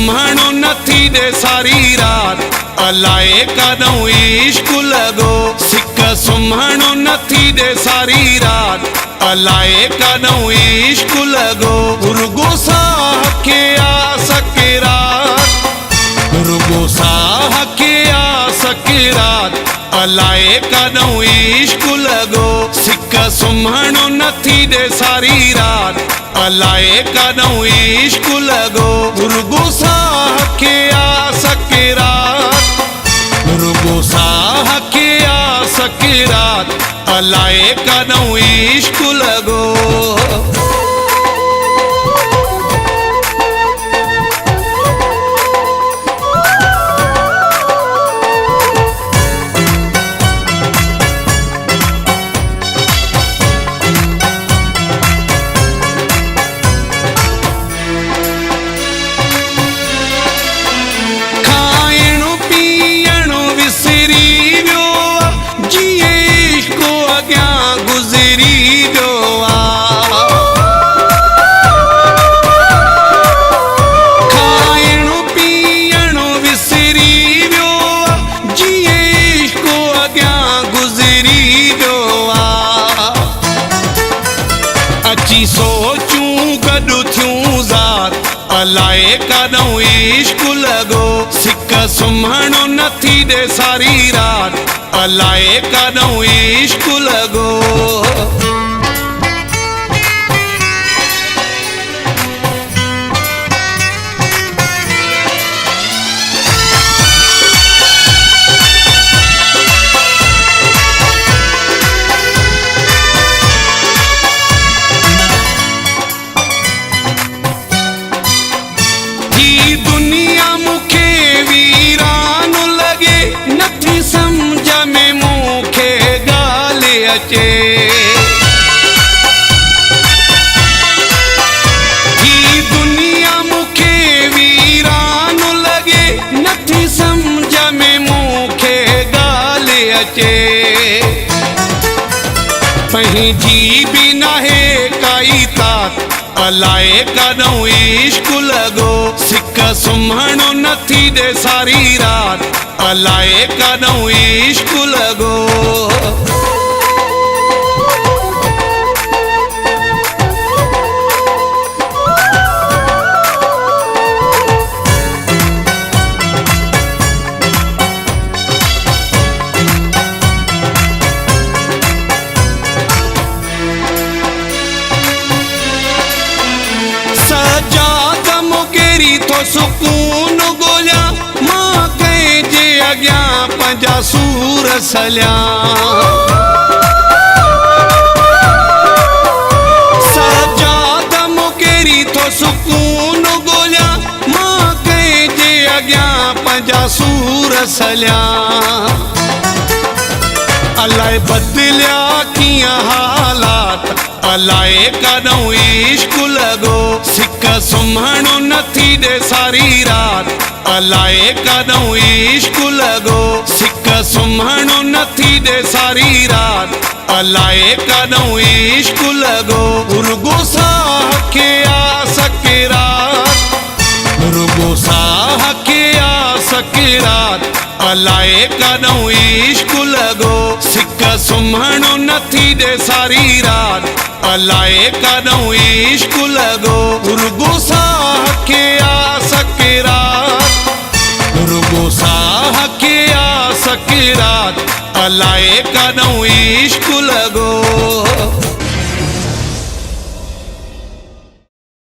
सुम्हणो नथी दे सारी रात अलाए काॾों इश्क लॻो सिक सुम्हणो नथी दे सारी रात अलाए काॾों इश्क लॻो रुगो साह के आस के रात रुगो साह के आस के रात अलाए काॾों इश्क लॻो सिक सुम्हणो नथी दे सारी रात अलाए काॾों इश्क लॻो रुगो साह के आस के रात रुगो साह के आस के रात अलाए काॾों इश्क लॻो। सोचूं गॾु थियूं ज़ात अलाए काॾों इश्क लॻो सिक सुम्हणो नथी दे सारी रात अलाए काॾों इश्क लॻो। दुनिया मुखे वीरान लगे नथी समझ में मुखे गाल अचे दुनिया मुखे वीरान लगे नथी समझ में मुखे गाल अचे पंहिंजी भी नाहे काई तात अलाए काॾों इश्क लॻो सिक सुम्हणो नथी दे सारी रात अलाए काॾों इश्क लॻो। तो सुकून गोलिया मां कंहिंजे अॻियां पंहिंजा सूर सलिया सजाद मुकेरी तो सुकून गोलिया मां कंहिंजे अॻियां पंहिंजा सूर सलिया अलाए बदिलिया कीअं हालात अलाए काॾों इश्क लॻो सिक सुम्हणो नथी दे सारी रात अलाए काॾों इश्क लॻो सिक सुम्हणो नथी दे सारी रात अलाए काॾों इश्क लॻो रुगो साह के आस के रात रुगो साह के आस के रात अलाए काॾों इश्क लॻो सिक सुम्हणो नथी दे सारी रात अलाए काॾों इश्क लॻो रुगो साह के आस के रात रुगो साह के आस के रात अलाए काॾों इश्क लॻो।